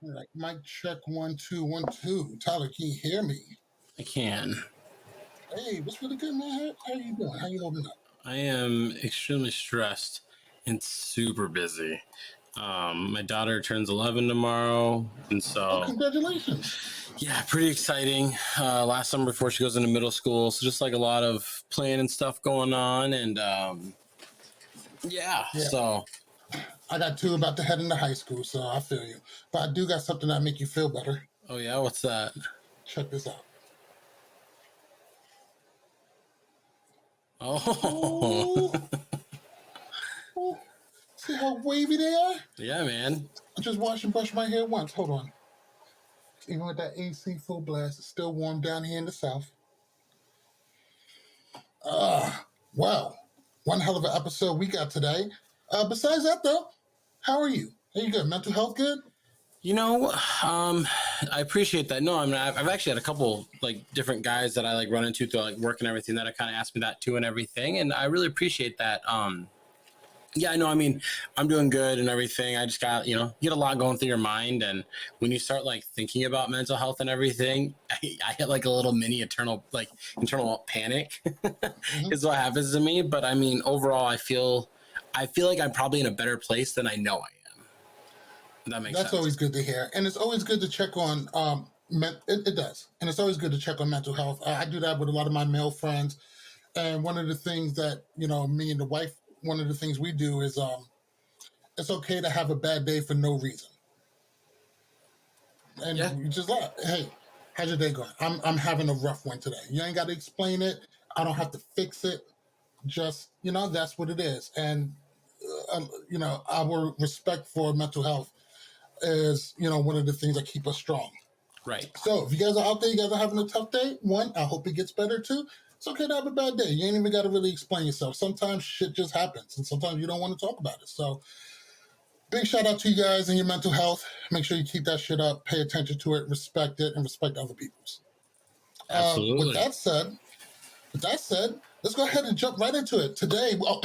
All right, mic check 1 2 1 2. Tyler, can you hear me? I can. Hey, what's really good, man? How you doing? How you holding up? I am extremely stressed and super busy. My daughter turns 11 tomorrow, and Oh, so congratulations! yeah, pretty exciting. Last summer before she goes into middle school, so just like a lot of playing and stuff going on, and yeah. Yeah, So I got two about to head into high school, so I feel you. But I do got something that make you feel better. oh yeah, what's that? Check this out. Oh Oh, oh, see how wavy they are? yeah, man. I just washed and brushed my hair once. Hold on. Even with that AC full blast, it's still warm down here in the south. Wow, one hell of an episode we got today. Besides that, though, how are you? Are you good? Mental health good? I appreciate that. No, I mean, I've actually had a couple like different guys that I like run into through like work and everything that I kind of asked me that too and everything, and I really appreciate that. Yeah, I know. I mean, I'm doing good and everything. I just got, you get a lot going through your mind, and when you start like thinking about mental health and everything, I get like a little mini internal panic Mm-hmm. is what happens to me. But I mean, overall, I feel like I'm probably in a better place than I know I am. That makes That's sense. always good to hear, and it's always good to check on. It does, and it's always good to check on mental health. I do that with a lot of my male friends, and one of the things that me and the wife, one of the things we do is it's okay to have a bad day for no reason, and Yeah. you just let, hey, how's your day going? I'm having a rough one today. You ain't got to explain it. I don't have to fix it. Just that's what it is, and our respect for mental health is one of the things that keep us strong. Right. So if you guys are out there, you guys are having a tough day, one, I hope it gets better. Two, it's okay to have a bad day. You ain't even got to really explain yourself. Sometimes shit just happens, and sometimes you don't want to talk about it. So big shout out to you guys and your mental health. Make sure you keep that shit up, pay attention to it, respect it, and respect other people's. With Absolutely. that said, let's go ahead and jump right into it. Today, well,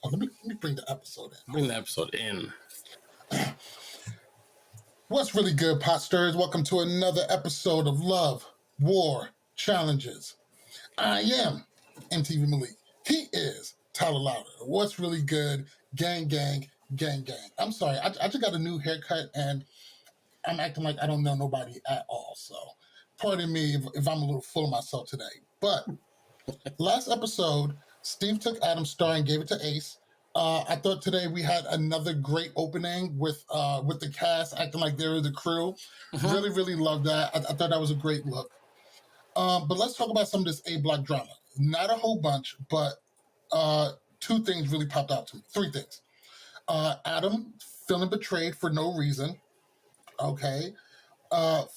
let me bring the episode in. Bring the episode in. What's really good, pot stirrers? Welcome to another episode of Love, War, Challenges. I am MTV Malik. He is Tyler Louder. What's really good? Gang, gang, gang, gang. I'm sorry, I just got a new haircut and I'm acting like I don't know nobody at all. So pardon me if I'm a little full of myself today. But last episode, Steve took Adam's star and gave it to Ace. I thought today we had another great opening with the cast acting like they were the crew. Really, really loved that. I thought that was a great look. But let's talk about some of this A-block drama. Not a whole bunch, but two things really popped out to me. Three things. Adam feeling betrayed for no reason. Okay.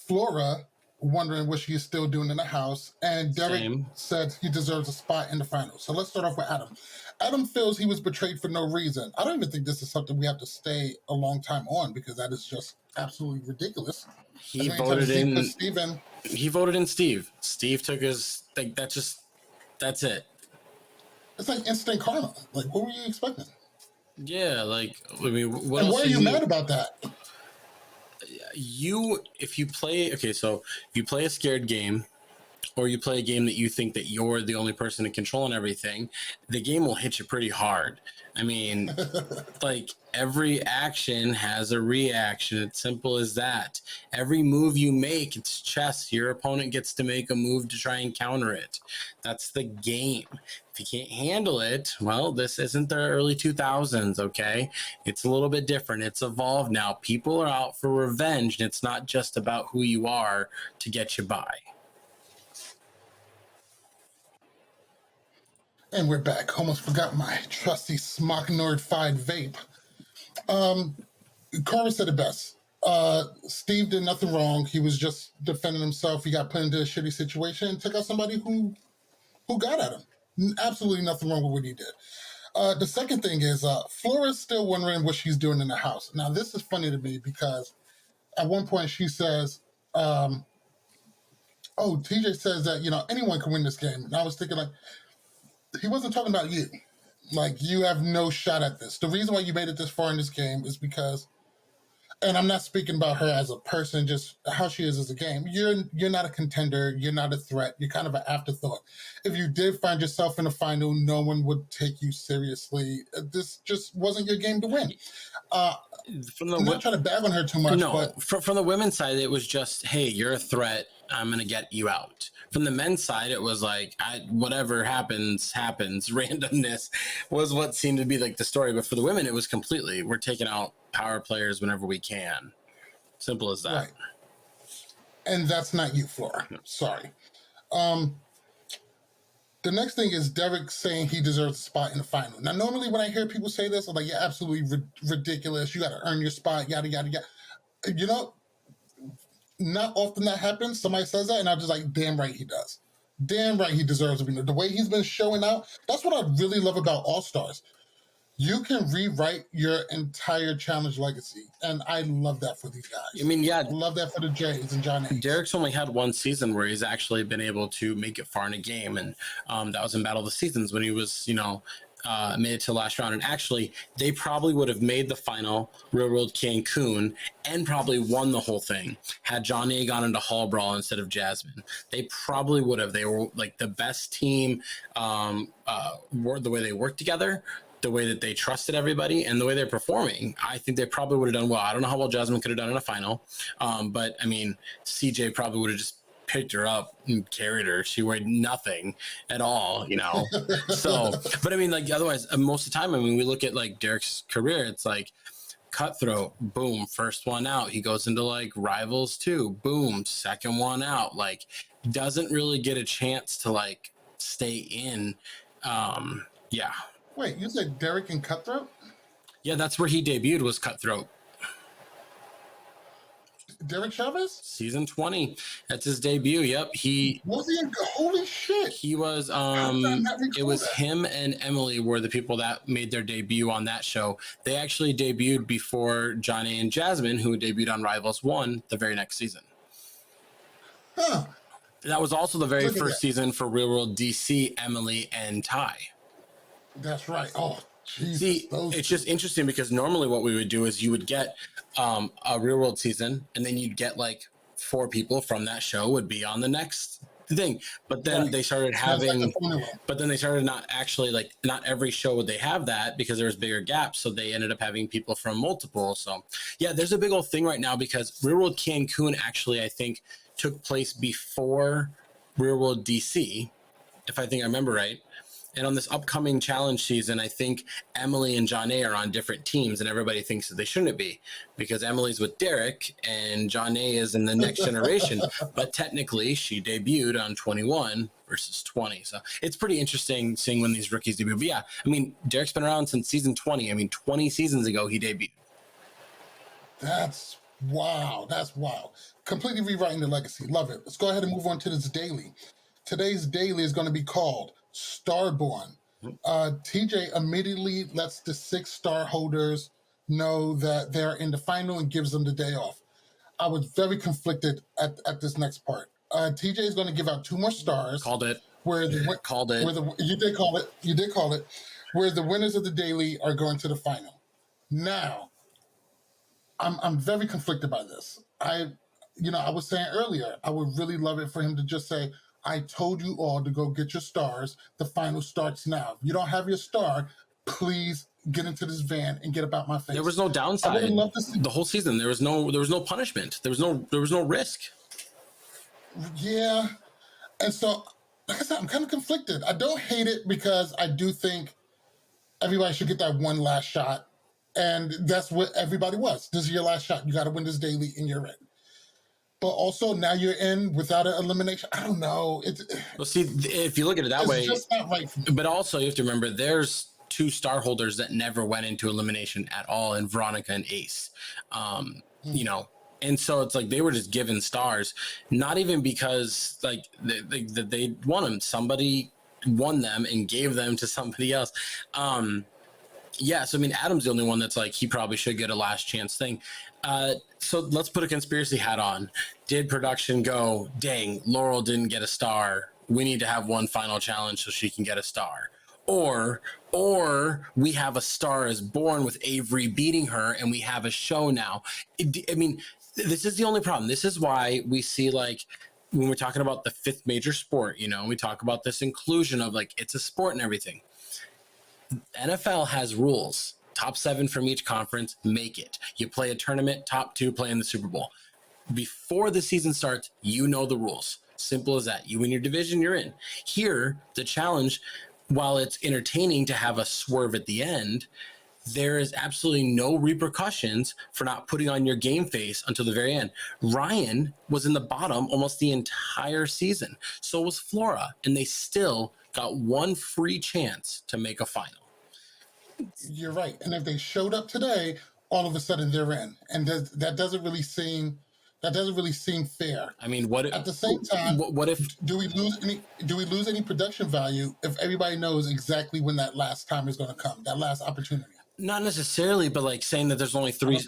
Flora wondering what she is still doing in the house, and Derek said he deserves a spot in the finals. So let's start off with Adam. Adam feels he was betrayed for no reason. I don't even think this is something we have to stay a long time on because that is just absolutely ridiculous. He voted in. He voted in Steve. Steve took his. Like that's it. It's like instant karma. Like, what were you expecting? Yeah, like I mean, what else? Why are you mad about that? If you play a scared game, or you play a game that you think that you're the only person in control and everything, the game will hit you pretty hard. I mean, like every action has a reaction. It's simple as that. Every move you make, it's chess. Your opponent gets to make a move to try and counter it. That's the game. If you can't handle it, well, this isn't the early 2000s, okay? It's a little bit different. It's evolved now. People are out for revenge, and it's not just about who you are to get you by. And we're back. Almost forgot my trusty Smock Nerd-fied vape. Carver said it best. Steve did nothing wrong. He was just defending himself. He got put into a shitty situation and took out somebody who got at him. Absolutely nothing wrong with what he did. The second thing is Flora's still wondering what she's doing in the house. Now, this is funny to me because at one point she says, TJ says that, anyone can win this game. And I was thinking, like, he wasn't talking about you. Like, you have no shot at this. The reason why you made it this far in this game is because and I'm not speaking about her as a person, just how she is as a game. You're not a contender. You're not a threat. You're kind of an afterthought. If you did find yourself in a final, no one would take you seriously. This just wasn't your game to win. From the I'm not trying to bag on her too much, no, but from the women's side, it was just, hey, you're a threat. I'm going to get you out. From the men's side, it was like, whatever happens. Randomness was what seemed to be like the story. But for the women, it was completely, we're taking out power players whenever we can. Simple as that. right. And that's not you, Flora. Sorry. The next thing is Derek saying he deserves a spot in the final. Now, normally when I hear people say this, I'm like, you're absolutely ridiculous. You got to earn your spot, yada, yada, yada. You know, not often that happens. Somebody says that, and I'm just like, damn right he does. Damn right he deserves to be there. The way he's been showing out, that's what I really love about All-Stars. You can rewrite your entire challenge legacy, and I love that for these guys. I mean, yeah, I love that for the Jays and John Hayes. Derek's only had one season where he's actually been able to make it far in a game, and that was in Battle of the Seasons when he was, made it to the last round. And actually, they probably would have made the final, Real World Cancun, and probably won the whole thing had Johnny gone into Hall Brawl instead of Jasmine. They probably would have. They were like the best team, the way they worked together, the way that they trusted everybody, and the way they're performing. I think they probably would have done well. I don't know how well Jasmine could have done in a final, but I mean, CJ probably would have just picked her up and carried her. She weighed nothing at all, So, but I mean, like otherwise, most of the time, I mean, we look at like Derek's career, it's like Cutthroat, boom, first one out. He goes into like Rivals 2, boom, second one out. Like, doesn't really get a chance to like stay in. Yeah. Wait, you said Derek and Cutthroat? Yeah, that's where he debuted, was Cutthroat. Derek Chavez? Season 20. That's his debut. Yep. Was he in, holy shit. He was it was that? him and Emily were the people that made their debut on that show. They actually debuted before Johnny and Jasmine, who debuted on Rivals 1 the very next season. Huh. That was also the very first season for Real World DC, Emily and Ty. That's right. Oh, Jesus. See, it's just interesting because normally what we would do is you would get a Real World season, and then you'd get like 4 people from that show would be on the next thing. But then they started having, not actually, like, not every show would they have that because there was bigger gaps. So they ended up having people from multiple. So yeah, there's a big old thing right now because Real World Cancun actually, I think, took place before Real World DC, if I remember right. And on this upcoming challenge season, I think Emily and John A are on different teams, and everybody thinks that they shouldn't be because Emily's with Derek and John A is in the next generation. But technically, she debuted on 21 versus 20. So it's pretty interesting seeing when these rookies debut. But yeah, I mean, Derek's been around since season 20. I mean, 20 seasons ago, he debuted. That's wow. That's wild. Completely rewriting the legacy. Love it. Let's go ahead and move on to this daily. Today's daily is going to be called Starborn. TJ immediately lets the 6 star holders know that they're in the final and gives them the day off. I was very conflicted at this next part. TJ is going to give out 2 more stars. Called it. Called it. You did call it. You did call it. Where the winners of the daily are going to the final. Now, I'm very conflicted by this. I was saying earlier, I would really love it for him to just say, I told you all to go get your stars. The final starts now. If you don't have your star, please get into this van and get about my face. There was no downside. I would love to see the whole season. There was no punishment. There was no risk. Yeah. And so, like I said, I'm kind of conflicted. I don't hate it because I do think everybody should get that one last shot. And that's what everybody was. This is your last shot. You got to win this daily and you're in. But also now you're in without an elimination. I don't know. Well, see, if you look at it that way, it's just not right for me. But also you have to remember there's 2 star holders that never went into elimination at all, in Veronica and Ace. And so it's like they were just given stars, not even because like they won them. Somebody won them and gave them to somebody else. Yeah, so I mean, Adam's the only one that's like, he probably should get a last chance thing. So let's put a conspiracy hat on. Did production go, dang, Laurel didn't get a star. We need to have one final challenge so she can get a star. or we have A Star Is Born with Avery beating her, and we have a show now. I mean, this is the only problem. This is why we see, like, when we're talking about the fifth major sport, we talk about this inclusion of, like, it's a sport and everything. NFL has rules. Top 7 from each conference make it. You play a tournament, top 2 play in the Super Bowl. Before the season starts, the rules. Simple as that. You win your division, you're in. Here, the challenge, while it's entertaining to have a swerve at the end, there is absolutely no repercussions for not putting on your game face until the very end. Ryan was in the bottom almost the entire season. So was Flora, and they still got one free chance to make a final. You're right. And if they showed up today, all of a sudden they're in. And that doesn't really seem fair. I mean, at the same time, what if do we lose any production value if everybody knows exactly when that last time is going to come, that last opportunity? Not necessarily, but like saying that there's only three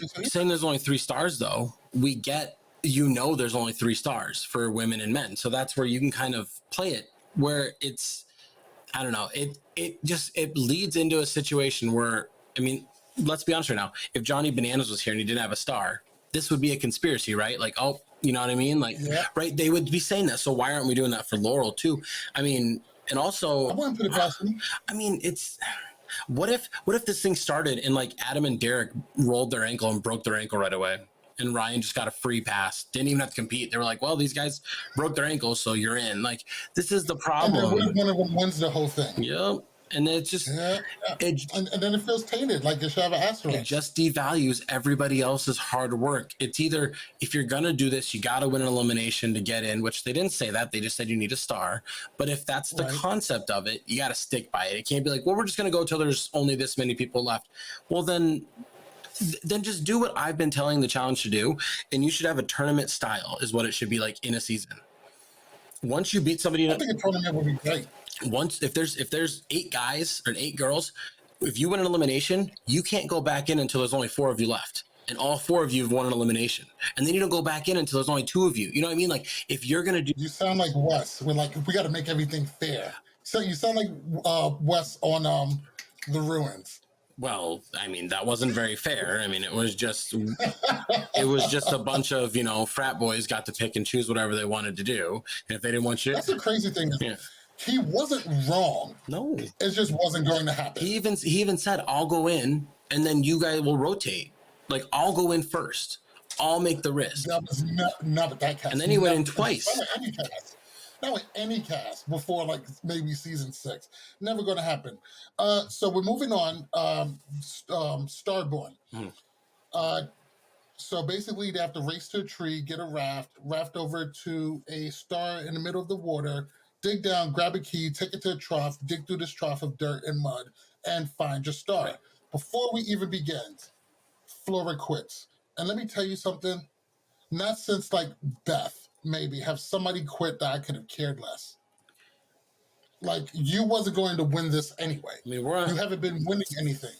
stars, though, we get, there's only 3 stars for women and men. So that's where you can kind of play it where it's, I don't know, it leads into a situation where, I mean, let's be honest right now, if Johnny Bananas was here and he didn't have a star, this would be a conspiracy, right? Like, oh, you know what I mean? Like, yeah. Right? They would be saying that. So why aren't we doing that for Laurel too? I mean, and also, I wouldn't put it past me. I mean, it's, what if this thing started and like Adam and Derek rolled their ankle and broke their ankle right away, and Ryan just got a free pass, didn't even have to compete. They were like, well, these guys broke their ankles, so you're in. Like, this is the problem. And then one of them wins the whole thing. Yep. And then it's just, and then it feels tainted, like it should have an asterisk. It just devalues everybody else's hard work. It's either, if you're going to do this, you got to win an elimination to get in, which they didn't say that. They just said you need a star. But if that's the concept of it, you got to stick by it. It can't be like, well, we're just going to go till there's only this many people left. Well, then just do what I've been telling the challenge to do. And you should have a tournament style is what it should be like in a season. Once you beat somebody, I think a tournament would be great. If there's 8 guys or 8 girls, if you win an elimination, you can't go back in until there's only 4 of you left, and all 4 of you have won an elimination, and then you don't go back in until there's only 2 of you. You know what I mean? Like, if you're gonna do, you sound like Wes. We're like, we got to make everything fair. So you sound like Wes on the Ruins. Well, I mean, that wasn't very fair. I mean, it was just a bunch of, frat boys got to pick and choose whatever they wanted to do, and if they didn't want you, that's the crazy thing. Yeah. He wasn't wrong. No, it just wasn't going to happen. He even said, "I'll go in, and then you guys will rotate. Like, I'll go in first. I'll make the risk." That was not with that cast. And then he went in twice. Not with any cast before, like maybe season 6. Never going to happen. So we're moving on. Starborn. So basically, they have to race to a tree, get a raft over to a star in the middle of the water. Dig down, grab a key, take it to a trough, dig through this trough of dirt and mud, and find your star. Right. Before we even begin, Flora quits. And let me tell you something, not since like Beth, maybe, have somebody quit that I could have cared less. Like, you wasn't going to win this anyway. I mean, you haven't been winning anything.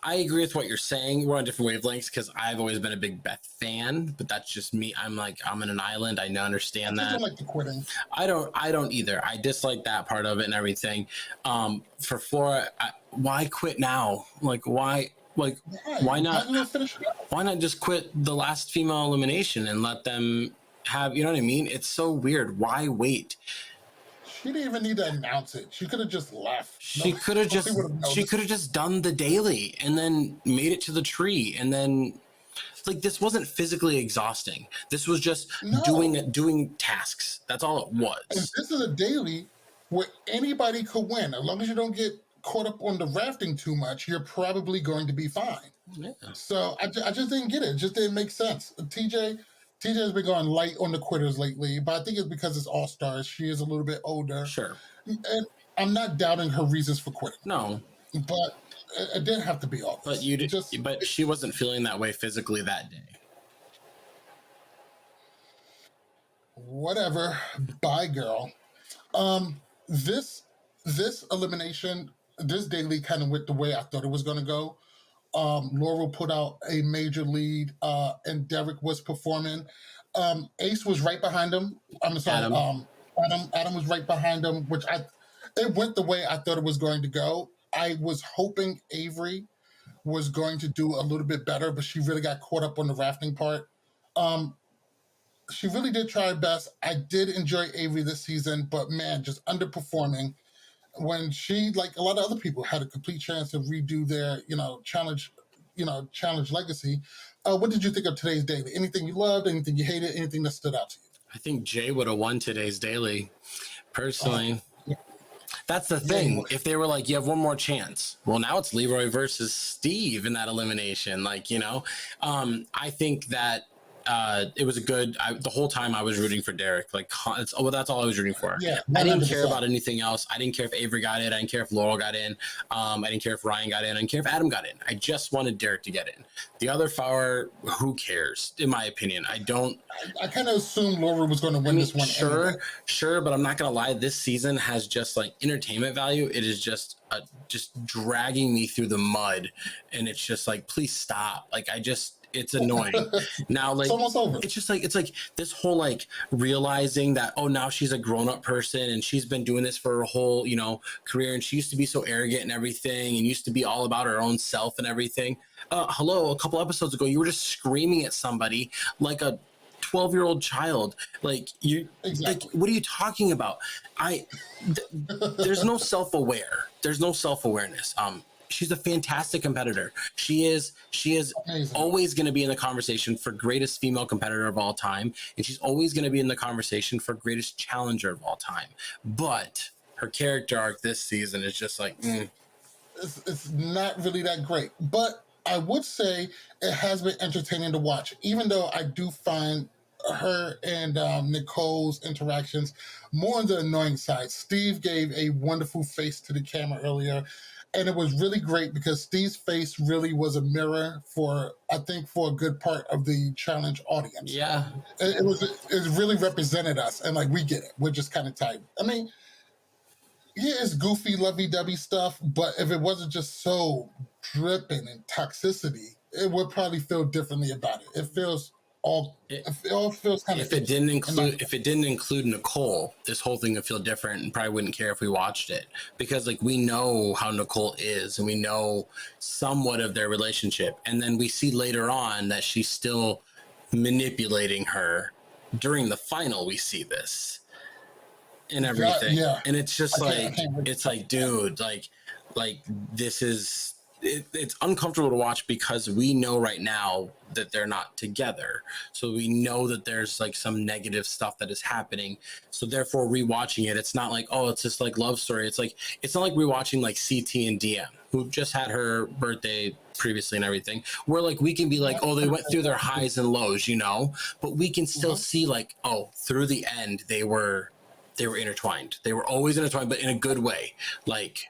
I agree with what you're saying. We're on different wavelengths because I've always been a big Beth fan, but that's just me. I'm in an island. I understand that. I don't like the quitting. I don't either. I dislike that part of it and everything. For Flora, why quit now? Like, why? Like, why not? Why not just quit the last female elimination and let them have? You know what I mean? It's so weird. Why wait? She didn't even need to announce it. She could have just left. She could have just done the daily and then made it to the tree, and then, like, this wasn't physically exhausting. This was just doing tasks. That's all it was. And this is a daily where anybody could win. As long as you don't get caught up on the rafting too much, you're probably going to be fine. Yeah. So I just didn't get it. It just didn't make sense. TJ has been going light on the quitters lately, but I think it's because it's All-Stars. She is a little bit older. Sure. And I'm not doubting her reasons for quitting. No. But it didn't have to be all this. But she wasn't feeling that way physically that day. Whatever. Bye, girl. This elimination, this daily kind of went the way I thought it was going to go. Laurel put out a major lead, and Derek was performing. Ace was right behind him. I'm sorry, Adam was right behind him, which it went the way I thought it was going to go. I was hoping Avery was going to do a little bit better, but she really got caught up on the rafting part. Um, she really did try her best. I did enjoy Avery this season, but man, just underperforming when she, like a lot of other people, had a complete chance to redo their, challenge legacy. What did you think of today's daily? Anything you loved? Anything you hated? Anything that stood out to you? I think Jay would have won today's daily, Uh, personally. That's the yeah, thing. If they were like, you have one more chance. Well, now it's Leroy versus Steve in that elimination. I think that it was a good. The whole time I was rooting for Derek. That's all I was rooting for. yeah, I didn't care 100%. about anything else. I didn't care if Avery got in. I didn't care if Laurel got in. I didn't care if Ryan got in. I didn't care if Adam got in. I just wanted Derek to get in. The other four, who cares? In my opinion, I don't. I kind of assumed Laura was going to win this one. Anyway. Sure, but I'm not gonna lie. This season has just like entertainment value. It is just dragging me through the mud, and it's just like, please stop. It's annoying. Now, It's almost over. It's like this whole like realizing that, oh, now she's a grown up person and she's been doing this for her whole career, and she used to be so arrogant and everything, and used to be all about her own self and everything. Hello, a couple episodes ago, you were just screaming at somebody like a 12-year-old child. Exactly. What are you talking about? There's no self-aware. There's no self-awareness. She's a fantastic competitor. She is Amazing. always going to be in the conversation for greatest female competitor of all time, and she's always going to be in the conversation for greatest challenger of all time. But her character arc this season is just like, It's not really that great, but I would say it has been entertaining to watch, even though I do find her and Nicole's interactions more on the annoying side. Steve gave a wonderful face to the camera earlier, and it was really great because Steve's face really was a mirror for, I think, for a good part of the challenge audience. yeah. It really represented us, and like, we get it. We're just kind of tight. I mean, yeah, it's goofy, lovey-dovey stuff, but if it wasn't just so dripping in toxicity, it would probably feel differently about it. It all feels kind of. If it didn't include Nicole, this whole thing would feel different, and probably wouldn't care if we watched it, because like we know how Nicole is, and we know somewhat of their relationship, and then we see later on that she's still manipulating her. During the final, we see this and everything, Yeah. and it's just I can't wait. it's like, dude, like this is. It's uncomfortable to watch because we know right now that they're not together. So we know that there's like some negative stuff that is happening. So therefore, rewatching it, it's not like, oh, it's just like love story. It's not like rewatching like CT and DM, who just had her birthday previously and everything, where like we can be like, oh, they went through their highs and lows, but we can still see like, oh, through the end, they were intertwined. They were always intertwined, but in a good way.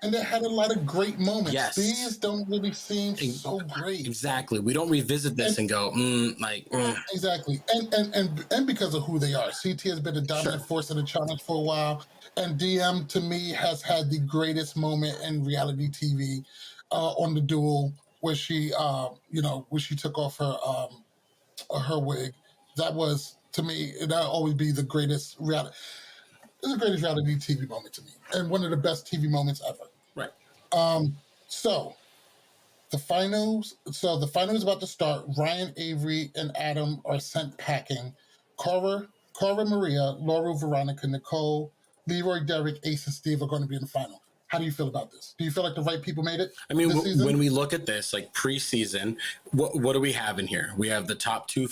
And they had a lot of great moments. Yes. These don't really seem so great. Exactly. We don't revisit this and go, Exactly. And because of who they are. CT has been a dominant force in the challenge for a while. And DM, to me, has had the greatest moment in reality TV on the duel, where she, where she took off her wig. That was, to me, that'll always be the greatest reality. It's the greatest reality TV moment to me, and one of the best TV moments ever. Right. So the finals is about to start. Ryan, Avery, and Adam are sent packing. Cara, Maria, Laura, Veronica, Nicole, Leroy, Derek, Ace, and Steve are going to be in the final. How do you feel about this? Do you feel like the right people made it? I mean, this season? when we look at this, like preseason, what do we have in here? We have the top two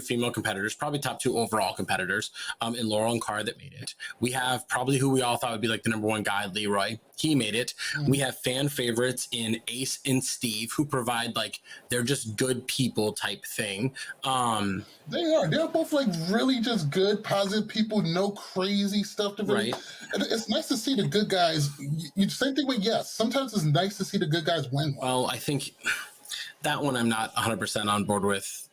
female competitors, probably top two overall competitors, in Laurel and Cara that made it. We have probably who we all thought would be like the number one guy, Leroy. He made it. We have fan favorites in Ace and Steve, who provide like, they're just good people type thing. They're both like really just good, positive people, no crazy stuff to really. Right. And it's nice to see the good guys. Same thing with Yes. Sometimes it's nice to see the good guys win one. Well, I think that one I'm not 100% on board with.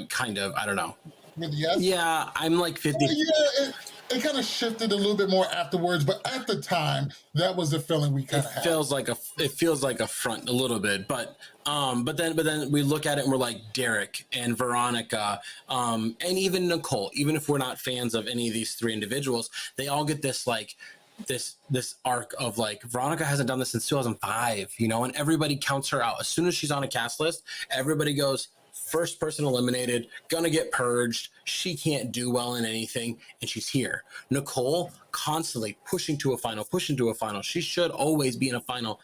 Kind of, I don't know. With Yes? Yeah, I'm like 50. Yeah, it kind of shifted a little bit more afterwards, but at the time, that was the feeling we kind of had. It feels like a front a little bit, but then we look at it and we're like, Derek and Veronica, and even Nicole, even if we're not fans of any of these three individuals, they all get this like this arc of like Veronica hasn't done this since 2005, you know, and everybody counts her out. As soon as she's on a cast list, everybody goes, first person eliminated, gonna get purged. She can't do well in anything, and she's here. Nicole constantly pushing to a final, pushing to a final. She should always be in a final,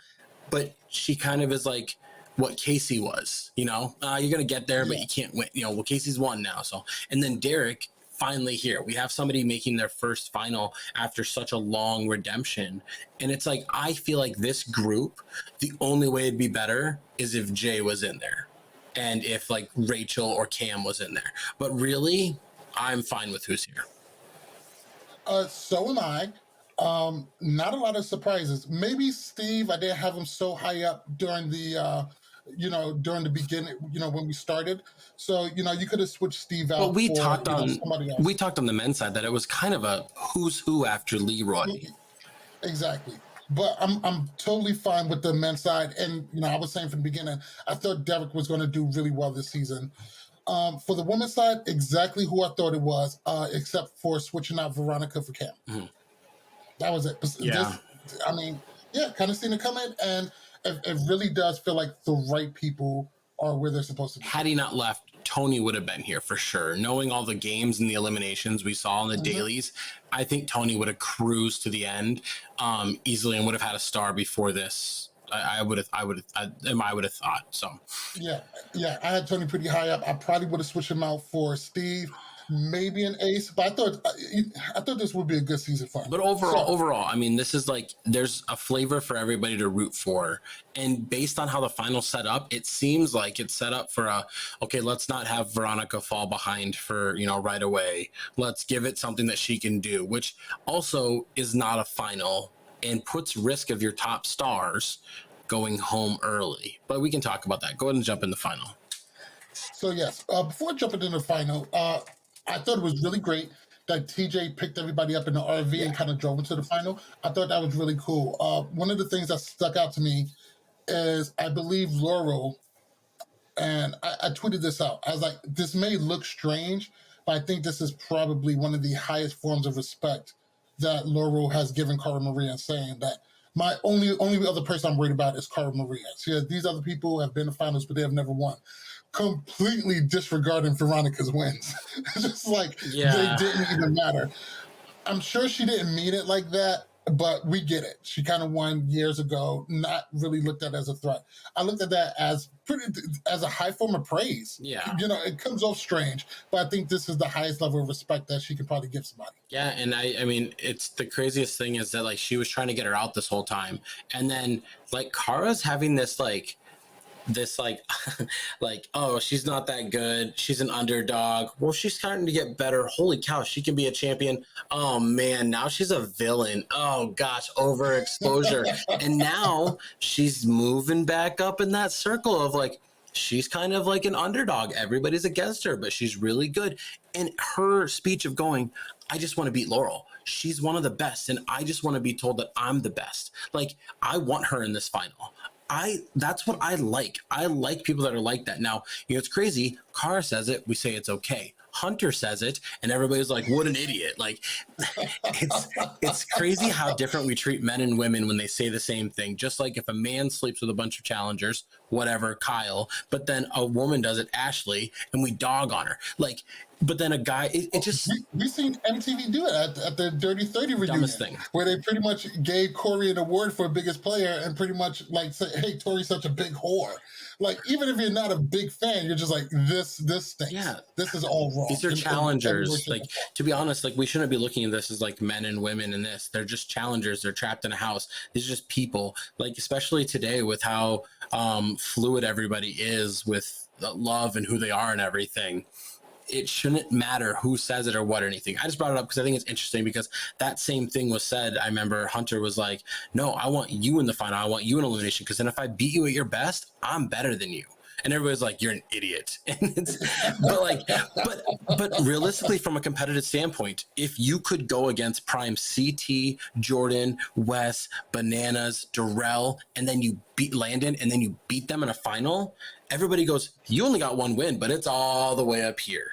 but she kind of is like what Casey was, you know. You're gonna get there, but you can't win. You know, well, Casey's won now, so. And then Derek finally here. We have somebody making their first final after such a long redemption, and it's like I feel like this group, the only way it'd be better is if Jay was in there. And if like Rachel or Cam was in there. But really, I'm fine with who's here. So am I. Not a lot of surprises. Maybe Steve, I didn't have him so high up during the, during the beginning, when we started. So, you could have switched Steve out Well, somebody else. we talked on the men's side that it was kind of a who's who after Leroy. Exactly. But I'm totally fine with the men's side. And, I was saying from the beginning, I thought Derek was going to do really well this season. For the women's side, exactly who I thought it was, except for switching out Veronica for Cam. Mm-hmm. That was it. Yeah. Kind of seen it coming. And it really does feel like the right people are where they're supposed to be. Had he not left, Tony would have been here for sure. Knowing all the games and the eliminations we saw in the dailies, I think Tony would have cruised to the end easily and would have had a star before this. I would have thought so. Yeah, I had Tony pretty high up. I probably would have switched him out for Steve, maybe an ace. But I thought this would be a good season for him. But overall, I mean, this is like there's a flavor for everybody to root for, and based on how the final set up, it seems like it's set up for okay. Let's not have Veronica fall behind for right away. Let's give it something that she can do, which also is not a final and puts risk of your top stars going home early. But we can talk about that. Go ahead and jump in the final. So yes, before jumping into the final, I thought it was really great that TJ picked everybody up in the RV and kind of drove into the final. I thought that was really cool. One of the things that stuck out to me is I believe Laurel, and I tweeted this out. I was like, this may look strange, but I think this is probably one of the highest forms of respect that Laurel has given Cara Maria, saying that my only other person I'm worried about is Cara Maria. So these other people have been in finals, but they have never won. Completely disregarding Veronica's wins. Just like they didn't even matter. I'm sure she didn't mean it like that, but we get it. She kind of won years ago, not really looked at as a threat. I looked at that as a high form of praise. Yeah. It comes off strange, but I think this is the highest level of respect that she could probably give somebody. Yeah, and I mean, it's the craziest thing is that like she was trying to get her out this whole time, and then like Cara's having this like oh, she's not that good, she's an underdog. Well, she's starting to get better. Holy cow, she can be a champion. Oh man, now she's a villain. Oh gosh, overexposure. And now she's moving back up in that circle of like she's kind of like an underdog. Everybody's against her, but she's really good. And her speech of going, I just want to beat Laurel. She's one of the best, and I just want to be told that I'm the best. Like, I want her in this final. That's what I like. I like people that are like that. Now, it's crazy. Cara says it, we say it's okay. Hunter says it, and everybody's like, what an idiot. Like, it's crazy how different we treat men and women when they say the same thing. Just like if a man sleeps with a bunch of challengers, whatever, Kyle, but then a woman does it, Ashley, and we dog on her. Like, but then a guy, it just... We've seen MTV do it at the Dirty 30 reunion, thing. Where they pretty much gave Corey an award for biggest player and pretty much like say, hey, Tori's such a big whore. Like, even if you're not a big fan, you're just like, this stinks. Yeah. This is all wrong. These are challengers. Like, to be honest, like, we shouldn't be looking at this as like men and women in this. They're just challengers. They're trapped in a house. These are just people. Like, especially today with how fluid everybody is with love and who they are and everything. It shouldn't matter who says it or what or anything. I just brought it up because I think it's interesting because that same thing was said. I remember Hunter was like, no, I want you in the final. I want you in elimination because then if I beat you at your best, I'm better than you. And everybody's like, you're an idiot. And but realistically, from a competitive standpoint, if you could go against Prime CT, Jordan, Wes, Bananas, Darrell, and then you beat Landon and then you beat them in a final, everybody goes, you only got one win, but it's all the way up here.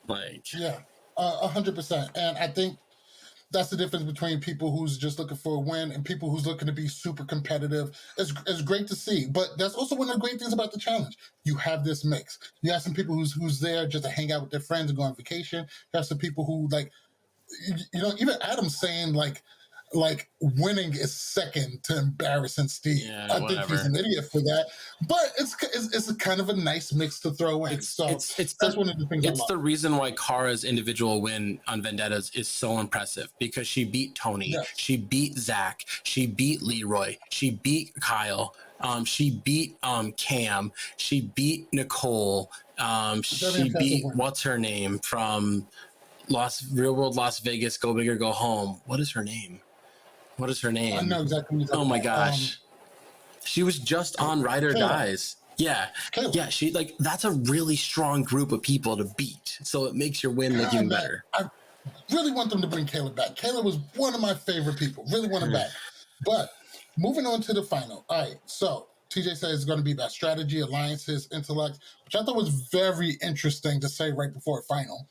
Like, yeah, 100%. And I think that's the difference between people who's just looking for a win and people who's looking to be super competitive. It's great to see, but that's also one of the great things about the challenge. You have this mix. You have some people who's there just to hang out with their friends and go on vacation. You have some people who like, even Adam's saying like winning is second to embarrassing Steve. Yeah, I think he's whatever. an idiot for that, but it's a kind of a nice mix to throw in. It's That's one of the things I it's love. the reason why Kara's individual win on Vendettas is so impressive, because she beat Tony, Yes. she beat Zach, she beat Leroy, she beat Kyle, she beat Cam, she beat Nicole, she beat win. what's her name from Real World Las Vegas, Go Big or Go Home. What is her name? What is her name? I know exactly what you're Oh talking my about. gosh. She was just on Ride or Kayla. Dies. Yeah. Kayla. Yeah. She like, that's a really strong group of people to beat. So it makes your win look even better. I really want them to bring Kayla back. Kayla was one of my favorite people. Really want her back. But moving on to the final. All right. So TJ says it's going to be about strategy, alliances, intellect, which I thought was very interesting to say right before a final.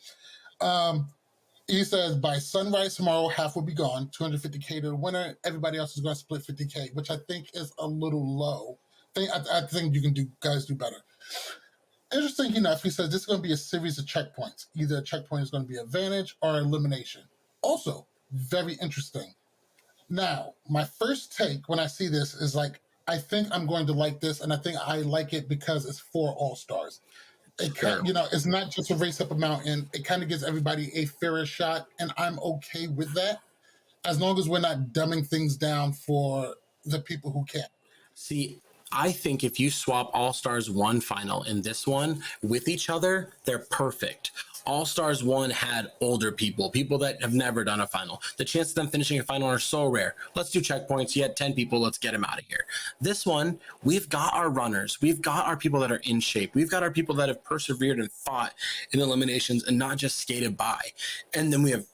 He says by sunrise tomorrow, half will be gone, 250K to the winner. Everybody else is going to split 50K, which I think is a little low. I think you can guys do better. Interesting enough, he says this is going to be a series of checkpoints. Either a checkpoint is going to be advantage or elimination. Also, very interesting. Now, my first take when I see this is like, I think I'm going to like this, and I think I like it because it's for all-stars. It's not just a race up a mountain. It kind of gives everybody a fairer shot, and I'm okay with that, as long as we're not dumbing things down for the people who can't. See, I think if you swap All Stars 1 final and this one with each other, they're perfect. All Stars 1 had older people that have never done a final. The chances of them finishing a final are so rare. Let's do checkpoints. You had 10 people. Let's get them out of here. This one, we've got our runners. We've got our people that are in shape. We've got our people that have persevered and fought in eliminations and not just skated by. And then we have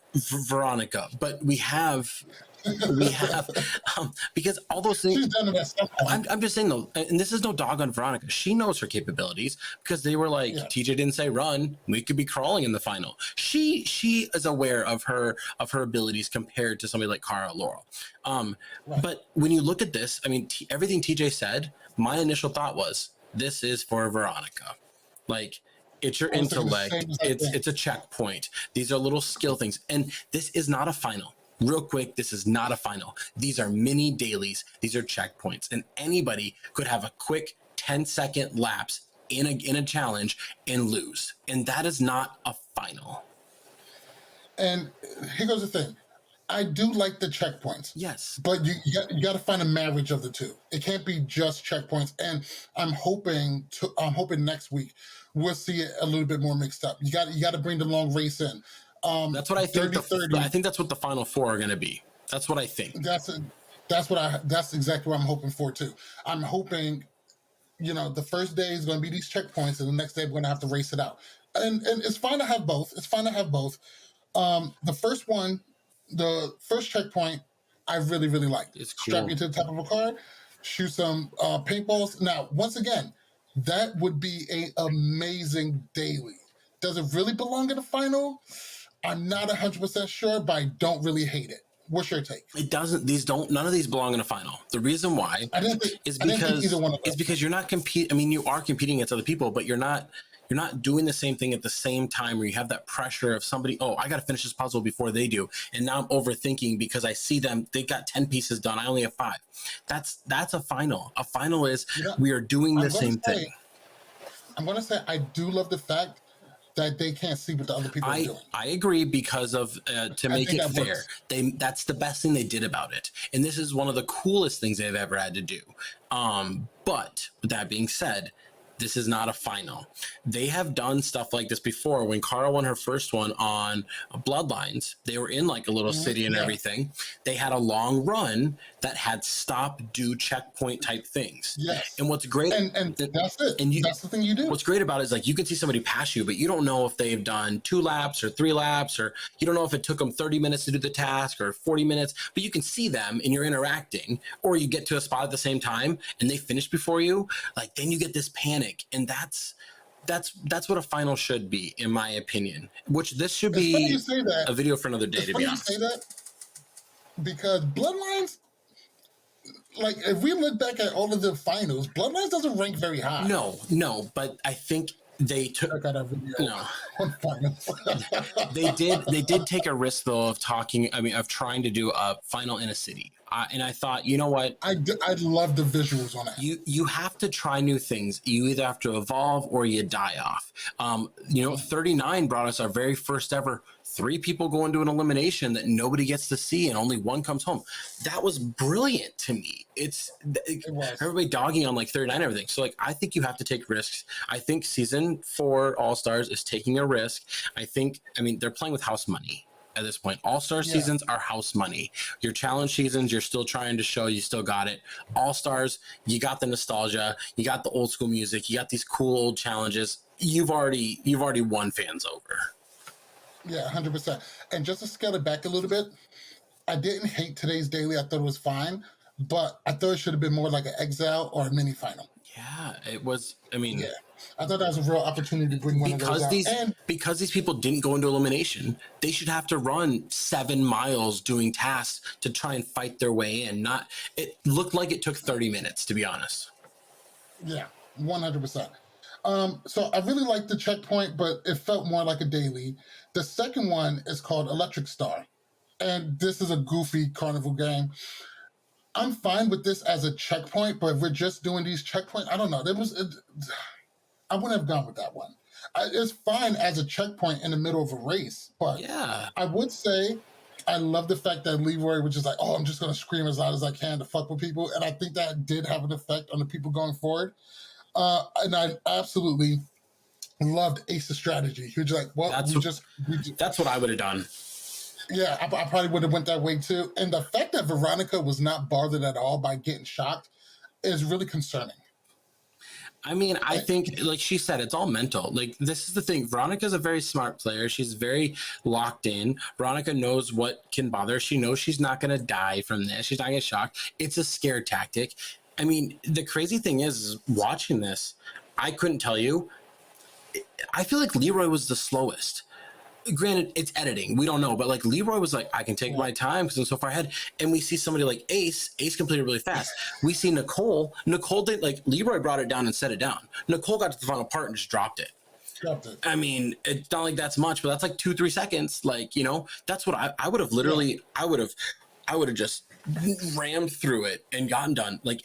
Veronica. But we have because all those things. She's done it at some point. I'm just saying though, and this is no dog on Veronica. She knows her capabilities, because they were like, TJ didn't say run. We could be crawling in the final. She is aware of her abilities compared to somebody like Cara Laurel. But when you look at this, I mean, everything TJ said, my initial thought was, this is for Veronica. Like, it's your intellect. It's a checkpoint. These are little skill things, and this is not a final. Real quick, this is not a final. These are mini dailies. These are checkpoints, and anybody could have a quick 10-second lapse in a challenge and lose, and that is not a final. And here goes the thing. I do like the checkpoints. Yes. But you got to find a marriage of the two. It can't be just checkpoints. And I'm hoping next week we'll see it a little bit more mixed up. You got to bring the long race in. That's what I think. 30-30. I think that's what the final four are going to be. That's what I think. That's exactly what I'm hoping for too. I'm hoping, the first day is going to be these checkpoints, and the next day we're going to have to race it out. And it's fine to have both. The first one, the first checkpoint, I really, really liked. It's cool. Strap you to the top of a car, shoot some paintballs. Now, once again, that would be an amazing daily. Does it really belong in the final? I'm not 100% sure, but I don't really hate it. What's your take? It doesn't. None of these belong in a final. The reason why is because you're not competing. I mean, you are competing against other people, but you're not doing the same thing at the same time, where you have that pressure of somebody, oh, I got to finish this puzzle before they do. And now I'm overthinking because I see them, they got 10 pieces done. I only have 5. That's a final. A final is we are doing the same thing. I'm going to say I do love the fact that they can't see what the other people are doing. I agree, because of to make it fair. That's the best thing they did about it. And this is one of the coolest things they've ever had to do. But with that being said, this is not a final. They have done stuff like this before. When Cara won her first one on Bloodlines, they were in like a little city and everything. They had a long run that had stop, do, checkpoint type things. Yes. And what's great, and that's it. And that's the thing you do. What's great about it is, like, you can see somebody pass you, but you don't know if they've done 2 laps or 3 laps, or you don't know if it took them 30 minutes to do the task or 40 minutes, but you can see them and you're interacting, or you get to a spot at the same time and they finish before you. Like, then you get this panic. And that's what a final should be, in my opinion. Which this should be a video for another day, to be honest. Say that, because Bloodlines, like if we look back at all of the finals, Bloodlines doesn't rank very high. No, but I think they took Check out our video no. on finals. They did take a risk though of of trying to do a final in a city. And I thought, you know what? I love the visuals on that. You have to try new things. You either have to evolve or you die off. 39 brought us our very first ever 3 people go into an elimination that nobody gets to see and only one comes home. That was brilliant to me. It was. Everybody dogging on like 39 and everything. So like I think you have to take risks. I think season 4 All Stars is taking a risk. I mean they're playing with house money at this point. All-Star seasons are house money. Your challenge seasons, you're still trying to show you still got it. All-Stars, you got the nostalgia, you got the old school music, you got these cool old challenges. You've already won fans over. Yeah, 100%. And just to scale it back a little bit, I didn't hate today's daily. I thought it was fine, but I thought it should have been more like an exile or a mini final. Yeah, it was. I mean, yeah. I thought that was a real opportunity to bring one of those out. Because these people didn't go into elimination, they should have to run 7 miles doing tasks to try and fight their way in. It looked like it took 30 minutes, to be honest. Yeah, 100%. So I really liked the checkpoint, but it felt more like a daily. The second one is called Electric Star, and this is a goofy carnival game. I'm fine with this as a checkpoint, but if we're just doing these checkpoints, I don't know. I wouldn't have gone with that one. It's fine as a checkpoint in the middle of a race, but yeah, I would say I love the fact that Leroy was just like, oh, I'm just going to scream as loud as I can to fuck with people. And I think that did have an effect on the people going forward. And I absolutely loved Ace's strategy. He was like, well, that's what I would have done. Yeah, I probably would have went that way too. And the fact that Veronica was not bothered at all by getting shocked is really concerning. I mean, I think, like she said, it's all mental. Like, this is the thing. Veronica's a very smart player. She's very locked in. Veronica knows what can bother her. She knows she's not going to die from this. She's not going to get shocked. It's a scare tactic. I mean, the crazy thing is watching this, I couldn't tell you. I feel like Leroy was the slowest. Granted, it's editing. We don't know. But, like, Leroy was like, I can take my time because I'm so far ahead. And we see somebody like Ace. Ace completed really fast. We see Nicole. Nicole didn't, like, Leroy brought it down and set it down. Nicole got to the final part and just dropped it. I mean, it's not like that's much, but that's like 2-3 seconds. Like, you know, that's what I would have literally, I would have just rammed through it and gotten done. Like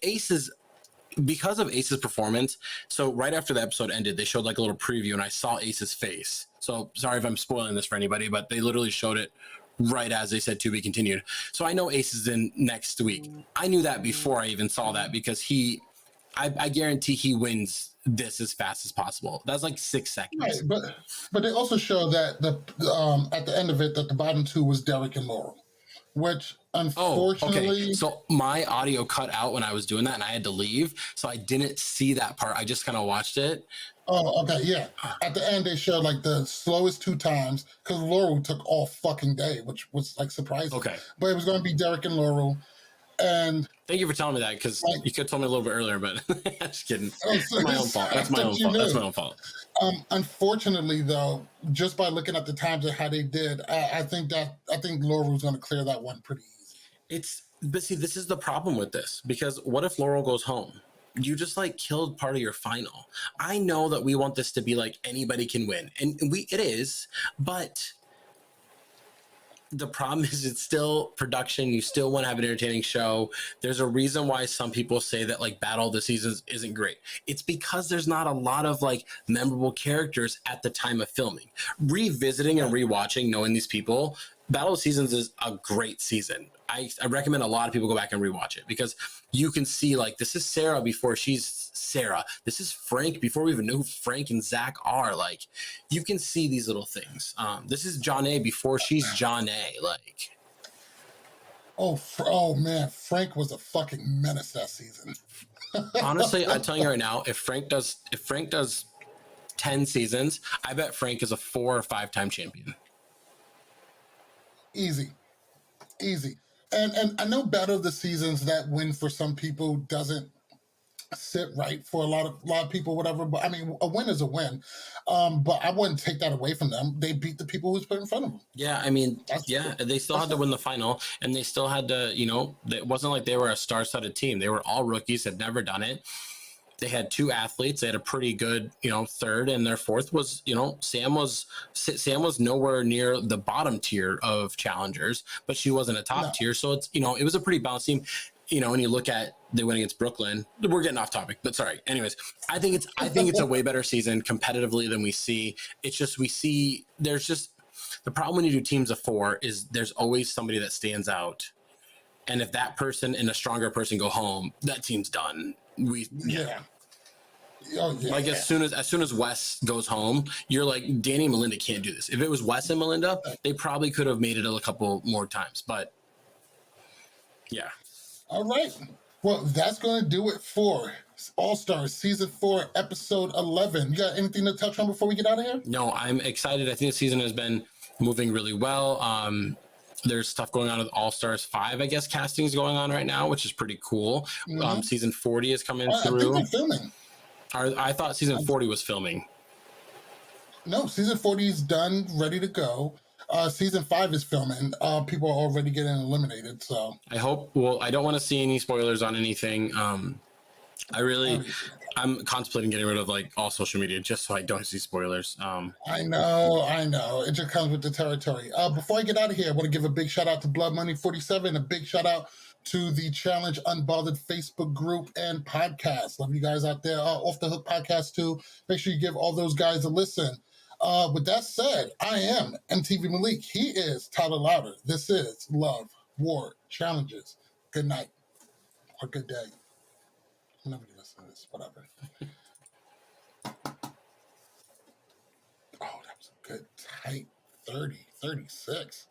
because of Ace's performance. So right after the episode ended, they showed like a little preview and I saw Ace's face. So sorry if I'm spoiling this for anybody, but they literally showed it right as they said to be continued. So I know Ace is in next week. I knew that before I even saw that because I guarantee he wins this as fast as possible. That's like 6 seconds. Right, but they also show that at the end of it that the bottom 2 was Derek and Laurel, which unfortunately. Okay. So my audio cut out when I was doing that, and I had to leave, so I didn't see that part. I just kind of watched it. Oh, okay, yeah. At the end, they showed like the slowest 2 times because Laurel took all fucking day, which was like surprising. Okay, but it was going to be Derek and Laurel. And thank you for telling me that because you could have told me a little bit earlier, but I'm just kidding. It's my own fault. That's my own fault. That's my own fault. Unfortunately, though, just by looking at the times and how they did, I think Laurel was going to clear that one pretty easy. But see, this is the problem with this because what if Laurel goes home? You just like killed part of your final. I know that we want this to be like anybody can win, and it is, but the problem is it's still production. You still want to have an entertaining show. There's a reason why some people say that like Battle of the Seasons isn't great. It's because there's not a lot of like memorable characters at the time of filming. Revisiting and rewatching, knowing these people, Battle of the Seasons is a great season. I recommend a lot of people go back and rewatch it because you can see like this is Sarah before she's Sarah. This is Frank before we even knew who Frank and Zach are. Like you can see these little things. This is John A before she's John A. Like, oh man, Frank was a fucking menace that season. Honestly, I'm telling you right now, if Frank does 10 seasons, I bet Frank is a 4 or 5 time champion. Easy. And I know Battle of the Seasons, that win for some people doesn't sit right for a lot of people, whatever. But I mean, a win is a win. But I wouldn't take that away from them. They beat the people who's put in front of them. Yeah, I mean, That's yeah, they still that's had to fine. win the final, and they still had to, it wasn't like they were a star-studded team. They were all rookies, had never done it. They had two athletes. They had a pretty good, third, and their fourth was, Sam was nowhere near the bottom tier of challengers, but she wasn't a top No, tier. So it's, it was a pretty balanced team. When you look at they win against Brooklyn, we're getting off topic, but sorry. Anyways, I think it's a way better season competitively than we see. It's just we see there's just the problem when you do teams of four is there's always somebody that stands out, and if that person and a stronger person go home, that team's done. Yeah. yeah, oh yeah, Like as soon as Wes goes home, you're like Danny and Melinda can't do this. If it was Wes and Melinda, they probably could have made it a couple more times. But yeah, All right. Well, that's going to do it for All Stars Season 4, Episode 11. You got anything to touch on before we get out of here? no, I'm excited. I think the season has been moving really well. There's stuff going on with All Stars 5, I guess casting is going on right now, which is pretty cool. Hmm. Season 40 is coming I think they're through. filming. I thought season 40 was filming. No, Season 40 is done, ready to go. Season 5 is filming. People are already getting eliminated, so. I hope. Well, I don't want to see any spoilers on anything. I'm contemplating getting rid of like all social media just so I don't see spoilers. I know. It just comes with the territory. Before I get out of here, I want to give a big shout out to Blood Money 47, a big shout out to the Challenge Unbothered Facebook group and podcast. Love you guys out there. Off the Hook podcast too. Make sure you give all those guys a listen. With that said, I am MTV Malik. He is Tyler Louder. This is Love, War, Challenges. Good night or good day. Whenever you listen to this, whatever. Oh, that was a good tight 30, 36.